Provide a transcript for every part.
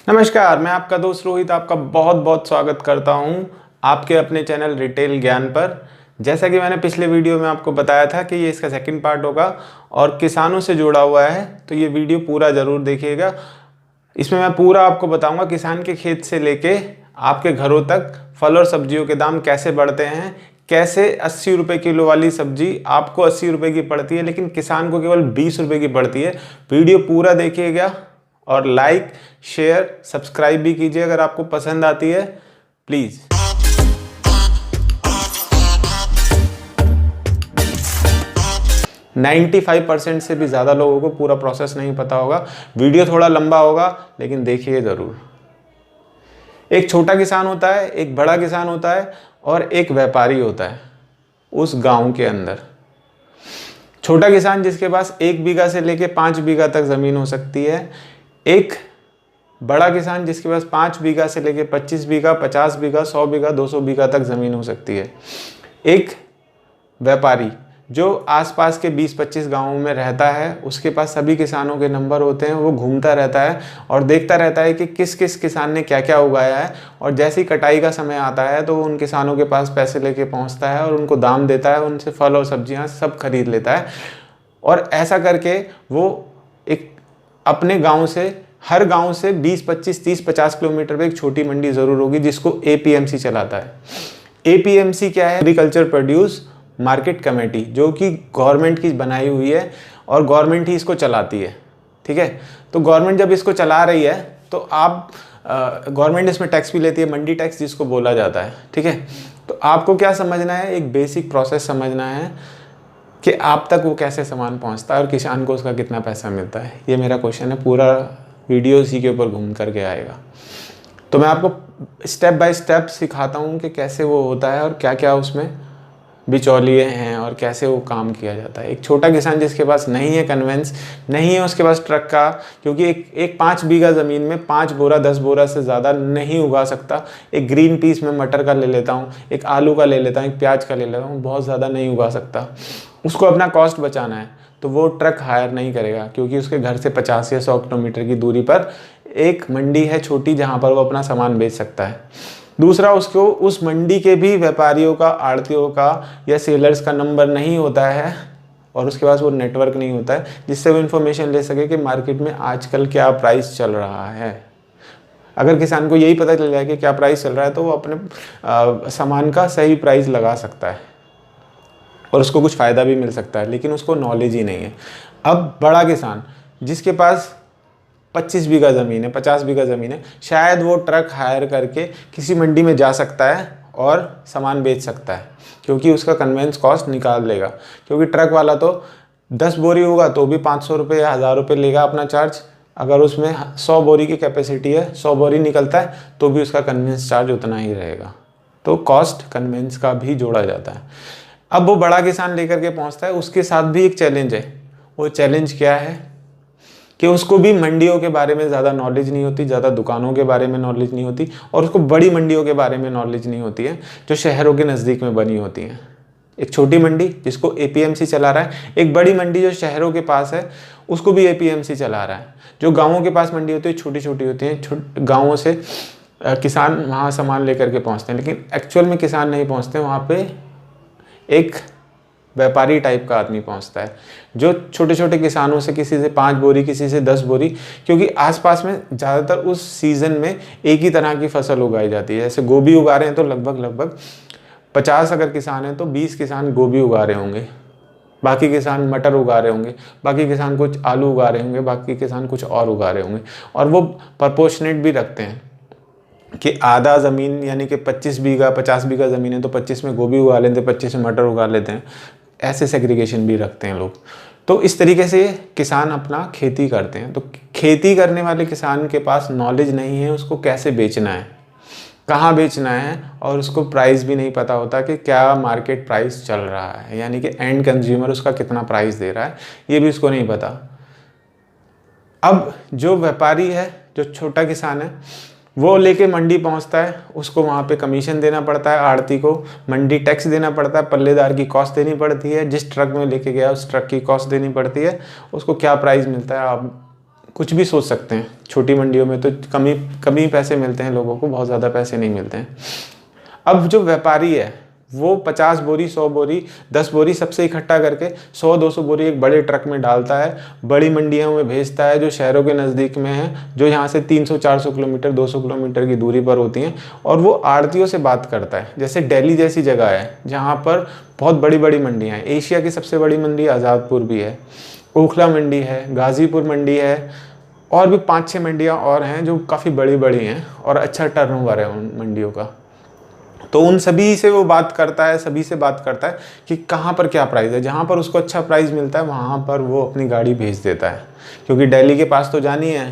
नमस्कार, मैं आपका दोस्त रोहित आपका बहुत बहुत स्वागत करता हूं आपके अपने चैनल रिटेल ज्ञान पर। जैसा कि मैंने पिछले वीडियो में आपको बताया था कि ये इसका सेकंड पार्ट होगा और किसानों से जुड़ा हुआ है, तो ये वीडियो पूरा ज़रूर देखिएगा। इसमें मैं पूरा आपको बताऊंगा किसान के खेत से लेके आपके घरों तक फल और सब्जियों के दाम कैसे बढ़ते हैं, कैसे 80 रुपये किलो वाली सब्जी आपको 80 रुपये की पड़ती है लेकिन किसान को केवल 20 रुपये की पड़ती है। वीडियो पूरा देखिएगा और लाइक शेयर सब्सक्राइब भी कीजिए अगर आपको पसंद आती है, प्लीज़। नाइन्टी 95% से भी ज़्यादा लोगों को पूरा प्रोसेस नहीं पता होगा। वीडियो थोड़ा लंबा होगा लेकिन देखिए ज़रूर। एक छोटा किसान होता है, एक बड़ा किसान होता है और एक व्यापारी होता है उस गांव के अंदर। छोटा किसान जिसके पास 1 बीघा से लेके 5 बीघा तक ज़मीन हो सकती है, एक बड़ा किसान जिसके पास 5 बीघा से लेके 25 बीघा, 50 बीघा, 100 बीघा, 200 बीघा तक ज़मीन हो सकती है, एक व्यापारी जो आसपास के 20-25 गांवों में रहता है, उसके पास सभी किसानों के नंबर होते हैं। वो घूमता रहता है और देखता रहता है कि किस किस किसान ने क्या क्या उगाया है, और जैसे ही कटाई का समय आता है तो वो उन किसानों के पास पैसे लेके पहुंचता है और उनको दाम देता है, उनसे फल और सब्जियां सब खरीद लेता है। और ऐसा करके वो एक अपने गांव से, हर गांव से 20, 25, 30, 50 किलोमीटर पे एक छोटी मंडी ज़रूर होगी जिसको APMC चलाता है। APMC क्या है? एग्रीकल्चर प्रोड्यूस मार्केट कमेटी, जो कि गवर्नमेंट की बनाई हुई है और गवर्नमेंट ही इसको चलाती है। ठीक है, तो गवर्नमेंट जब इसको चला रही है तो आप गवर्नमेंट इसमें टैक्स भी लेती है, मंडी टैक्स जिसको बोला जाता है। ठीक है, तो आपको क्या समझना है, एक बेसिक प्रोसेस समझना है कि आप तक वो कैसे सामान पहुंचता है और किसान को उसका कितना पैसा मिलता है। ये मेरा क्वेश्चन है, पूरा वीडियो इसी के ऊपर घूम करके आएगा। तो मैं आपको स्टेप बाय स्टेप सिखाता हूँ कि कैसे वो होता है और क्या क्या उसमें बिचौलिए हैं और कैसे वो काम किया जाता है। एक छोटा किसान जिसके पास नहीं है कन्वेंस, नहीं है उसके पास ट्रक का, क्योंकि एक 5 बीघा ज़मीन में 5 बोरा 10 बोरा से ज़्यादा नहीं उगा सकता। एक ग्रीन पीस में मटर का ले लेता हूँ, एक आलू का ले लेता हूँ, एक प्याज का ले लेता हूँ, बहुत ज़्यादा नहीं उगा सकता। उसको अपना कॉस्ट बचाना है तो वो ट्रक हायर नहीं करेगा, क्योंकि उसके घर से 50 या 100 किलोमीटर की दूरी पर एक मंडी है छोटी जहाँ पर वो अपना सामान बेच सकता है। दूसरा, उसको उस मंडी के भी व्यापारियों का, आड़तियों का या सेलर्स का नंबर नहीं होता है और उसके पास वो नेटवर्क नहीं होता है जिससे वो इन्फॉर्मेशन ले सके कि मार्केट में आजकल क्या प्राइस चल रहा है। अगर किसान को यही पता चल जाए कि क्या प्राइस चल रहा है तो वो अपने सामान का सही प्राइस लगा सकता है और उसको कुछ फ़ायदा भी मिल सकता है, लेकिन उसको नॉलेज ही नहीं है। अब बड़ा किसान जिसके पास 25 बीघा ज़मीन है, 50 बीघा ज़मीन है, शायद वो ट्रक हायर करके किसी मंडी में जा सकता है और सामान बेच सकता है, क्योंकि उसका कन्वेंस कॉस्ट निकाल लेगा। क्योंकि ट्रक वाला तो 10 बोरी होगा तो भी 500 रुपये या 1000 रुपये लेगा अपना चार्ज। अगर उसमें 100 बोरी की कैपेसिटी है, 100 बोरी निकलता है तो भी उसका कन्वेंस चार्ज उतना ही रहेगा। तो कॉस्ट कन्वेंस का भी जोड़ा जाता है। अब वो बड़ा किसान लेकर के पहुंचता है, उसके साथ भी एक चैलेंज है। वो चैलेंज क्या है कि उसको भी मंडियों के बारे में ज़्यादा नॉलेज नहीं होती, ज़्यादा दुकानों के बारे में नॉलेज नहीं होती, और उसको बड़ी मंडियों के बारे में नॉलेज नहीं होती है जो शहरों के नज़दीक में बनी होती हैं। एक छोटी मंडी जिसको APMC चला रहा है, एक बड़ी मंडी जो शहरों के पास है उसको भी APMC चला रहा है। जो गाँवों के पास मंडी होती है छोटी छोटी होती हैं, गाँवों से किसान वहाँ सामान लेकर के पहुँचते हैं, लेकिन एक्चुअल में किसान नहीं पहुँचते वहाँ पर, एक व्यापारी टाइप का आदमी पहुंचता है जो छोटे छोटे किसानों से, किसी से 5 बोरी, किसी से 10 बोरी, क्योंकि आसपास में ज़्यादातर उस सीज़न में एक ही तरह की फसल उगाई जाती है। जैसे गोभी उगा रहे हैं तो लगभग 50 अगर किसान हैं तो 20 किसान गोभी उगा रहे होंगे, बाकी किसान मटर उगा रहे होंगे, बाकी किसान कुछ आलू उगा रहे होंगे, बाकी किसान कुछ और उगा रहे होंगे। और वो प्रपोर्शनेट भी रखते हैं कि आधा ज़मीन यानी कि 25 बीघा 50 बीघा ज़मीन है तो 25 में गोभी उगा लेते हैं, 25 में मटर उगा लेते हैं। ऐसे सेग्रीगेशन भी रखते हैं लोग। तो इस तरीके से किसान अपना खेती करते हैं। तो खेती करने वाले किसान के पास नॉलेज नहीं है उसको कैसे बेचना है, कहाँ बेचना है, और उसको प्राइस भी नहीं पता होता कि क्या मार्केट प्राइस चल रहा है, यानी कि एंड कंज्यूमर उसका कितना प्राइस दे रहा है, ये भी उसको नहीं पता। अब जो व्यापारी है, जो छोटा किसान है, वो लेके मंडी पहुंचता है, उसको वहाँ पे कमीशन देना पड़ता है, आड़ती को मंडी टैक्स देना पड़ता है, पल्लेदार की कॉस्ट देनी पड़ती है, जिस ट्रक में लेके गया उस ट्रक की कॉस्ट देनी पड़ती है। उसको क्या प्राइस मिलता है आप कुछ भी सोच सकते हैं। छोटी मंडियों में तो कम ही पैसे मिलते हैं लोगों को, बहुत ज़्यादा पैसे नहीं मिलते हैं। अब जो व्यापारी है वो 50 बोरी, 100 बोरी, 10 बोरी सबसे इकट्ठा करके 100-200 बोरी एक बड़े ट्रक में डालता है, बड़ी मंडियों में भेजता है जो शहरों के नज़दीक में है, जो यहाँ से 300-400 किलोमीटर, 200 किलोमीटर की दूरी पर होती हैं। और वो आड़तियों से बात करता है। जैसे दिल्ली जैसी जगह है जहाँ पर बहुत बड़ी बड़ी मंडियाँ हैं। एशिया की सबसे बड़ी मंडी आज़ादपुर भी है, ओखला मंडी है, गाज़ीपुर मंडी है, और भी 5-6 मंडियाँ और हैं जो काफ़ी बड़ी बड़ी हैं और अच्छा टर्नओवर है उन मंडियों का। तो उन सभी से वो बात करता है, सभी से बात करता है कि कहाँ पर क्या प्राइस है। जहाँ पर उसको अच्छा प्राइस मिलता है वहाँ पर वो अपनी गाड़ी भेज देता है, क्योंकि दिल्ली के पास तो जानी है,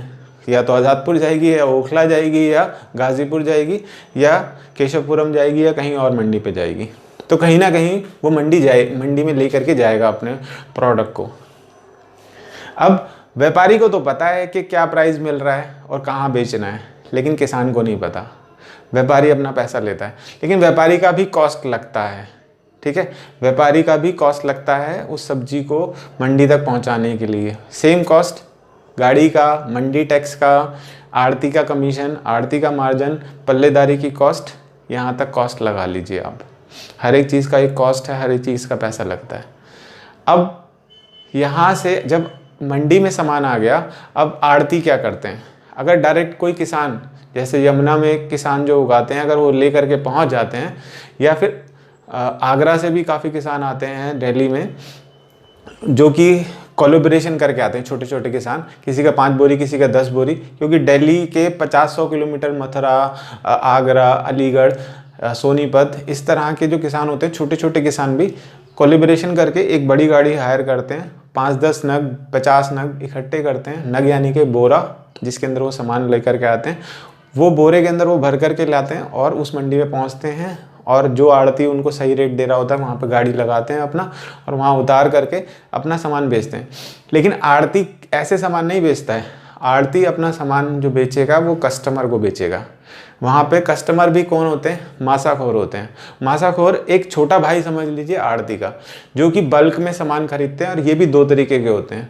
या तो आज़ादपुर जाएगी, या ओखला जाएगी, या गाज़ीपुर जाएगी, या केशवपुरम जाएगी, या कहीं और मंडी पे जाएगी। तो कहीं ना कहीं वो मंडी में ले करके जाएगा अपने प्रोडक्ट को। अब व्यापारी को तो पता है कि क्या प्राइस मिल रहा है और कहाँ बेचना है, लेकिन किसान को नहीं पता। व्यापारी अपना पैसा लेता है, लेकिन व्यापारी का भी कॉस्ट लगता है। ठीक है, व्यापारी का भी कॉस्ट लगता है उस सब्जी को मंडी तक पहुंचाने के लिए। सेम कॉस्ट गाड़ी का, मंडी टैक्स का, आड़ती का कमीशन, आड़ती का मार्जिन, पल्लेदारी की कॉस्ट, यहाँ तक कॉस्ट लगा लीजिए आप। हर एक चीज़ का एक कॉस्ट है, हर एक चीज़ का पैसा लगता है। अब यहाँ से जब मंडी में सामान आ गया, अब आड़ती क्या करते हैं? अगर डायरेक्ट कोई किसान, जैसे यमुना में किसान जो उगाते हैं, अगर वो ले करके पहुँच जाते हैं, या फिर आगरा से भी काफ़ी किसान आते हैं दिल्ली में जो कि कोलैबोरेशन करके आते हैं, छोटे छोटे किसान, किसी का 5 बोरी, किसी का 10 बोरी, क्योंकि दिल्ली के 50-100 किलोमीटर मथुरा, आगरा, अलीगढ़, सोनीपत, इस तरह के जो किसान होते हैं, छोटे छोटे किसान भी कोलैबोरेशन करके एक बड़ी गाड़ी हायर करते हैं, 5-10 नग, 50 नग इकट्ठे करते हैं। नग यानी कि बोरा, जिसके अंदर वो सामान लेकर के आते हैं, वो बोरे के अंदर वो भर करके लाते हैं और उस मंडी में पहुंचते हैं, और जो आड़ती उनको सही रेट दे रहा होता है वहाँ पर गाड़ी लगाते हैं अपना, और वहाँ उतार करके अपना सामान बेचते हैं। लेकिन आड़ती ऐसे सामान नहीं बेचता है। आड़ती अपना सामान जो बेचेगा वो कस्टमर को बेचेगा। वहाँ पे कस्टमर भी कौन होते हैं? मासाखोर होते हैं। मासाखोर एक छोटा भाई समझ लीजिए आड़ती का, जो कि बल्क में सामान खरीदते हैं। और ये भी 2 तरीके के होते हैं।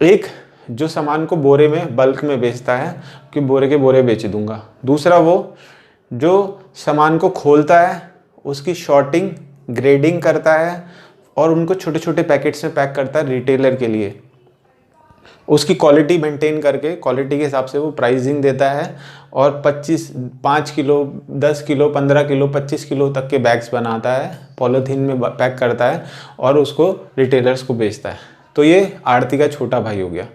एक जो सामान को बोरे में बल्क में बेचता है कि बोरे के बोरे बेच दूंगा। दूसरा वो जो सामान को खोलता है, उसकी शॉर्टिंग, ग्रेडिंग करता है और उनको छोटे छोटे पैकेट्स में पैक करता है रिटेलर के लिए। उसकी क्वालिटी मेंटेन करके, क्वालिटी के हिसाब से वो प्राइसिंग देता है, और 5 किलो, 10 किलो, 15 किलो, 25 किलो तक के बैग्स बनाता है, पॉलीथीन में पैक करता है और उसको रिटेलर्स को बेचता है। तो ये आड़ती का छोटा भाई हो गया।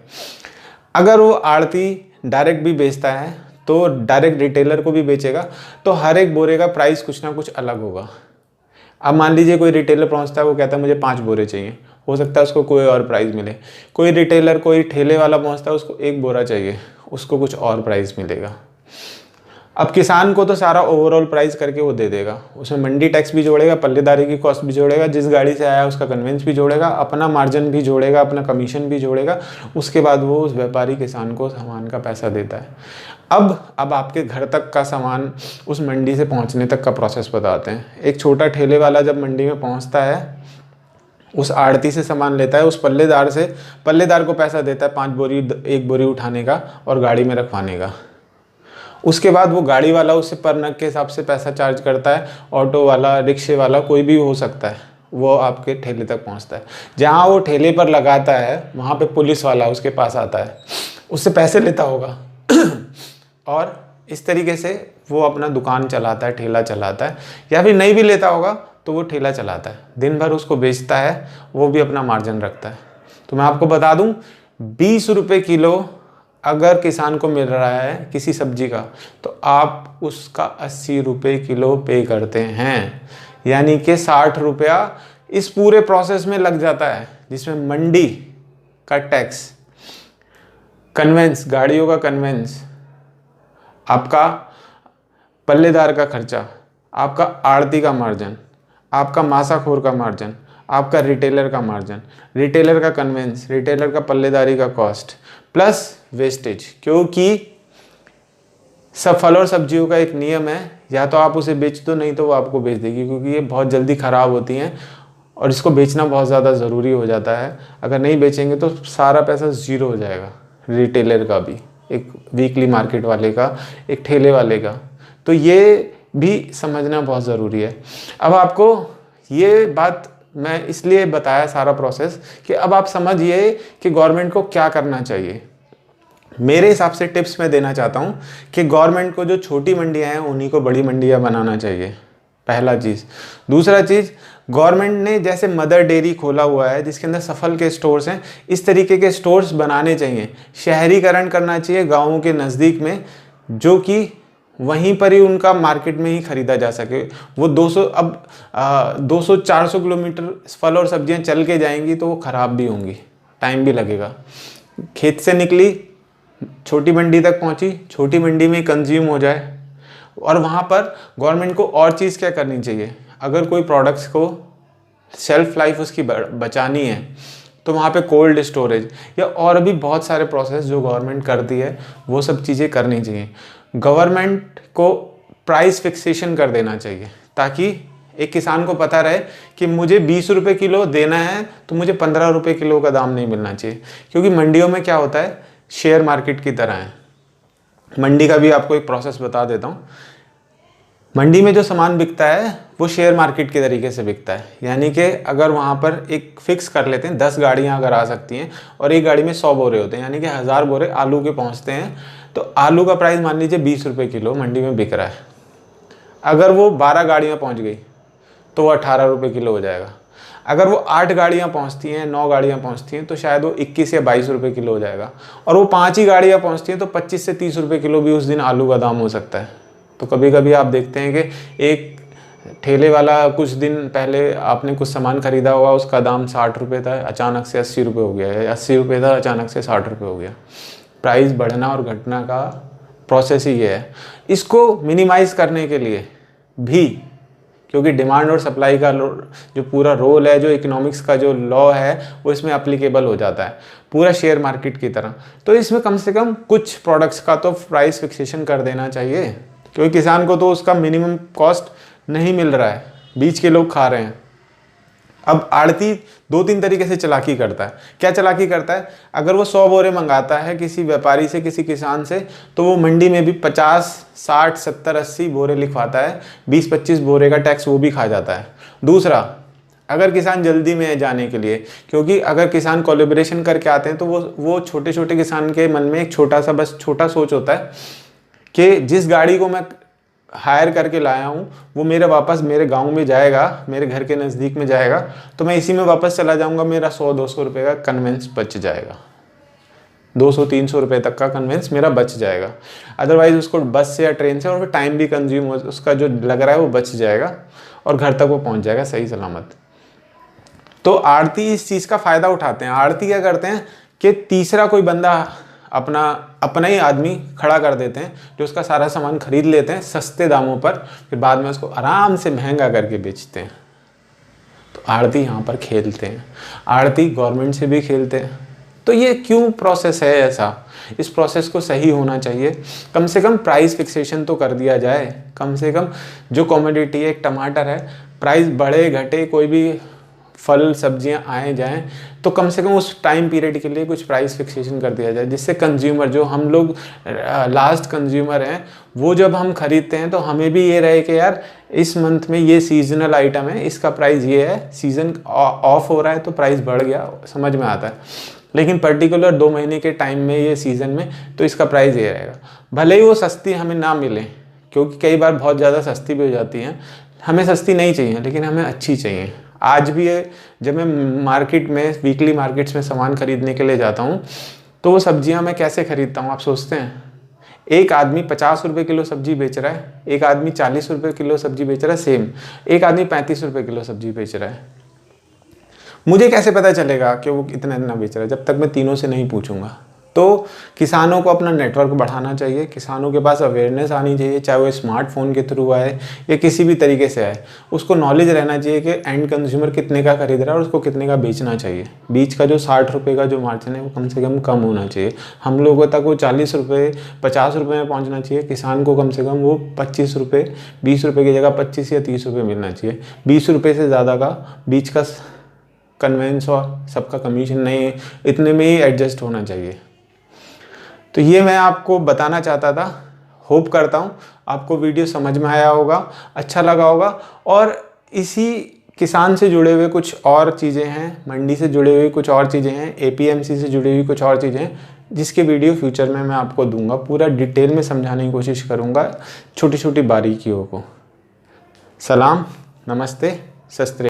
अगर वो आड़ती डायरेक्ट भी बेचता है तो डायरेक्ट रिटेलर को भी बेचेगा, तो हर एक बोरे का प्राइस कुछ ना कुछ अलग होगा। अब मान लीजिए कोई रिटेलर पहुंचता है, वो कहता है मुझे 5 बोरे चाहिए, हो सकता है उसको कोई और प्राइस मिले। कोई रिटेलर, कोई ठेले वाला पहुंचता है, उसको 1 बोरा चाहिए, उसको कुछ और प्राइस मिलेगा। अब किसान को तो सारा ओवरऑल प्राइस करके वो दे देगा, उसमें मंडी टैक्स भी जोड़ेगा, पल्लेदारी की कॉस्ट भी जोड़ेगा, जिस गाड़ी से आया उसका कन्वेंस भी जोड़ेगा, अपना मार्जिन भी जोड़ेगा, अपना कमीशन भी जोड़ेगा। उसके बाद वो उस व्यापारी किसान को सामान का पैसा देता है। अब आपके घर तक का सामान उस मंडी से पहुंचने तक का प्रोसेस बताते हैं। एक छोटा ठेले वाला जब मंडी में पहुंचता है, उस आड़ती से सामान लेता है, उस पल्लेदार से, पल्लेदार को पैसा देता है 5 बोरी, 1 बोरी उठाने का और गाड़ी में रखवाने का। उसके बाद वो गाड़ी वाला उससे पर नग के हिसाब से पैसा चार्ज करता है। ऑटो वाला, रिक्शे वाला, कोई भी हो सकता है, वो आपके ठेले तक पहुंचता है। जहाँ वो ठेले पर लगाता है वहाँ पे पुलिस वाला उसके पास आता है, उससे पैसे लेता होगा और इस तरीके से वो अपना दुकान चलाता है, ठेला चलाता है। या फिर नहीं भी लेता होगा तो वो ठेला चलाता है, दिन भर उसको बेचता है, वो भी अपना मार्जिन रखता है। तो मैं आपको बता दूं, 20 रुपये किलो अगर किसान को मिल रहा है किसी सब्जी का, तो आप उसका 80 रुपये किलो पे करते हैं, यानी कि 60 रुपया इस पूरे प्रोसेस में लग जाता है, जिसमें मंडी का टैक्स, कन्वेंस, गाड़ियों का कन्वेंस, आपका पल्लेदार का खर्चा, आपका आड़ती का मार्जिन, आपका मासाखोर का मार्जिन, आपका रिटेलर का मार्जिन, रिटेलर का कन्वेंस, रिटेलर का पल्लेदारी का कॉस्ट, प्लस वेस्टेज। क्योंकि सब फल और सब्जियों का एक नियम है, या तो आप उसे बेच दो, नहीं तो वो आपको बेच देगी, क्योंकि ये बहुत जल्दी ख़राब होती हैं और इसको बेचना बहुत ज़्यादा ज़रूरी हो जाता है। अगर नहीं बेचेंगे तो सारा पैसा ज़ीरो हो जाएगा। रिटेलर का भी, एक वीकली मार्केट वाले का, एक ठेले वाले का। तो ये भी समझना बहुत ज़रूरी है। अब आपको ये बात मैं इसलिए बताया सारा प्रोसेस कि अब आप समझिए कि गवर्नमेंट को क्या करना चाहिए। मेरे हिसाब से टिप्स मैं देना चाहता हूँ कि गवर्नमेंट को जो छोटी मंडियाँ हैं उन्हीं को बड़ी मंडियाँ बनाना चाहिए, पहला चीज़। दूसरा चीज़, गवर्नमेंट ने जैसे मदर डेयरी खोला हुआ है जिसके अंदर सफल के स्टोर्स हैं, इस तरीके के स्टोर्स बनाने चाहिए। शहरीकरण करना चाहिए गाँवों के नज़दीक में, जो कि वहीं पर ही उनका मार्केट में ही ख़रीदा जा सके। वो 200-400 किलोमीटर फल और सब्जियां चल के जाएंगी तो वो ख़राब भी होंगी, टाइम भी लगेगा। खेत से निकली, छोटी मंडी तक पहुंची, छोटी मंडी में कंज्यूम हो जाए। और वहाँ पर गवर्नमेंट को और चीज़ क्या करनी चाहिए, अगर कोई प्रोडक्ट्स को शेल्फ लाइफ उसकी बचानी है तो वहाँ पे कोल्ड स्टोरेज या और भी बहुत सारे प्रोसेस जो गवर्नमेंट करती है वो सब चीज़ें करनी चाहिए। गवर्नमेंट को प्राइस फिक्सेशन कर देना चाहिए ताकि एक किसान को पता रहे कि मुझे 20 रुपये किलो देना है तो मुझे 15 रुपये किलो का दाम नहीं मिलना चाहिए। क्योंकि मंडियों में क्या होता है, शेयर मार्केट की तरह है। मंडी का भी आपको एक प्रोसेस बता देता हूँ। मंडी में जो सामान बिकता है वो शेयर मार्केट के तरीके से बिकता है। यानी कि अगर वहाँ पर एक फिक्स कर लेते हैं 10 गाड़ियाँ अगर आ सकती हैं और एक गाड़ी में 100 बोरे होते हैं, यानी कि 1000 बोरे आलू के पहुँचते हैं, तो आलू का प्राइस मान लीजिए 20 रुपये किलो मंडी में बिक रहा है। अगर वो 12 गाड़ियाँ पहुँच गई तो वो 18 रुपये किलो हो जाएगा। अगर वो 8 गाड़ियाँ पहुँचती हैं, 9 गाड़ियाँ पहुँचती हैं तो शायद वो 21 या 22 रुपये किलो हो जाएगा। और वो 5 ही गाड़ियाँ पहुँचती हैं तो 25 से 30 रुपये किलो भी उस दिन आलू का दाम हो सकता है। तो कभी कभी आप देखते हैं कि एक ठेले वाला कुछ दिन पहले आपने कुछ सामान खरीदा होगा, उसका दाम 60 रुपये था, अचानक से 80 रुपये हो गया, या 80 रुपये था अचानक से 60 रुपये हो गया। प्राइस बढ़ना और घटना का प्रोसेस ही ये है। इसको मिनिमाइज़ करने के लिए भी, क्योंकि डिमांड और सप्लाई का जो पूरा रोल है, जो इकोनॉमिक्स का जो लॉ है वो इसमें अप्लीकेबल हो जाता है पूरा शेयर मार्केट की तरह। तो इसमें कम से कम कुछ प्रोडक्ट्स का तो प्राइस फिक्सेशन कर देना चाहिए, क्योंकि किसान को तो उसका मिनिमम कॉस्ट नहीं मिल रहा है, बीच के लोग खा रहे हैं। अब आड़ती 2-3 तरीके से चालाकी करता है। क्या चालाकी करता है, अगर वो 100 बोरे मंगाता है किसी व्यापारी से, किसी किसान से, तो वो मंडी में भी 50, 60, 70, 80 बोरे लिखवाता है, 20-25 बोरे का टैक्स वो भी खा जाता है। दूसरा, अगर किसान जल्दी में है जाने के लिए, क्योंकि अगर किसान कोलैबोरेशन करके आते हैं तो वो छोटे छोटे किसान के मन में एक छोटा सोच होता है कि जिस गाड़ी को मैं हायर करके लाया हूँ वो वापस मेरे गांव में जाएगा, मेरे घर के नज़दीक में जाएगा, तो मैं इसी में वापस चला जाऊँगा, मेरा 100-200 रुपये का कन्वेंस बच जाएगा, 200-300 रुपये तक का कन्वेंस मेरा बच जाएगा। अदरवाइज़ उसको बस से या ट्रेन से, और फिर टाइम भी कंज्यूम हो, उसका जो लग रहा है वो बच जाएगा और घर तक वो पहुँच जाएगा सही सलामत। तो आड़ती इस चीज़ का फ़ायदा उठाते हैं। आड़ती क्या करते हैं कि तीसरा कोई बंदा अपना ही आदमी खड़ा कर देते हैं जो उसका सारा सामान खरीद लेते हैं सस्ते दामों पर, फिर बाद में उसको आराम से महंगा करके बेचते हैं। तो आड़ती यहाँ पर खेलते हैं, आड़ती गवर्नमेंट से भी खेलते हैं। तो ये क्यों प्रोसेस है ऐसा, इस प्रोसेस को सही होना चाहिए। कम से कम प्राइस फिक्सेशन तो कर दिया जाए। कम से कम जो कमोडिटी है, एक टमाटर है, प्राइस बढ़े घटे, कोई भी फल सब्जियां आए जाएं, तो कम से कम उस टाइम पीरियड के लिए कुछ प्राइस फिक्सेशन कर दिया जाए, जिससे कंज्यूमर, जो हम लोग लास्ट कंज्यूमर हैं, वो जब हम खरीदते हैं तो हमें भी ये रहे कि यार इस मंथ में ये सीजनल आइटम है, इसका प्राइस ये है, सीज़न ऑफ हो रहा है तो प्राइस बढ़ गया, समझ में आता है। लेकिन पर्टिकुलर 2 महीने के टाइम में, ये सीज़न में, तो इसका प्राइस ये रहेगा। भले ही वो सस्ती हमें ना मिले, क्योंकि कई बार बहुत ज़्यादा सस्ती भी हो जाती हैं। हमें सस्ती नहीं चाहिए, लेकिन हमें अच्छी चाहिए। आज भी जब मैं मार्केट में, वीकली मार्केट्स में सामान खरीदने के लिए जाता हूँ, तो वो सब्जियाँ मैं कैसे खरीदता हूँ आप सोचते हैं? एक आदमी 50 रुपये किलो सब्जी बेच रहा है, एक आदमी 40 रुपये किलो सब्जी बेच रहा है, सेम। एक आदमी 35 रुपये किलो सब्जी बेच रहा है। मुझे कैसे पता चलेगा कि वो इतना बेच रहा है, जब तक मैं तीनों से नहीं पूछूंगा। तो किसानों को अपना नेटवर्क बढ़ाना चाहिए, किसानों के पास अवेयरनेस आनी चाहिए, चाहे वो स्मार्टफोन के थ्रू आए या किसी भी तरीके से आए। उसको नॉलेज रहना चाहिए कि एंड कंज्यूमर कितने का खरीद रहा है और उसको कितने का बेचना चाहिए। बीच का जो 60 रुपये का जो मार्जिन है वो कम से कम होना चाहिए। हम लोगों तक वो 40 रुपये 50 रुपये में पहुँचना चाहिए। किसान को कम से कम वो 25 रुपये, 20 रुपये की जगह 25 या 30 रुपये मिलना चाहिए। 20 रुपये से ज़्यादा का बीच का कन्वेंस और सबका कमीशन नहीं, इतने में ही एडजस्ट होना चाहिए। तो ये मैं आपको बताना चाहता था। होप करता हूँ आपको वीडियो समझ में आया होगा, अच्छा लगा होगा। और इसी किसान से जुड़े हुए कुछ और चीज़ें हैं, मंडी से जुड़े हुए कुछ और चीज़ें हैं, APMC से जुड़ी हुई कुछ और चीज़ें हैं, जिसके वीडियो फ्यूचर में मैं आपको दूंगा। पूरा डिटेल में समझाने की कोशिश करूंगा छोटी छोटी बारीकियों को। सलाम, नमस्ते, सत श्री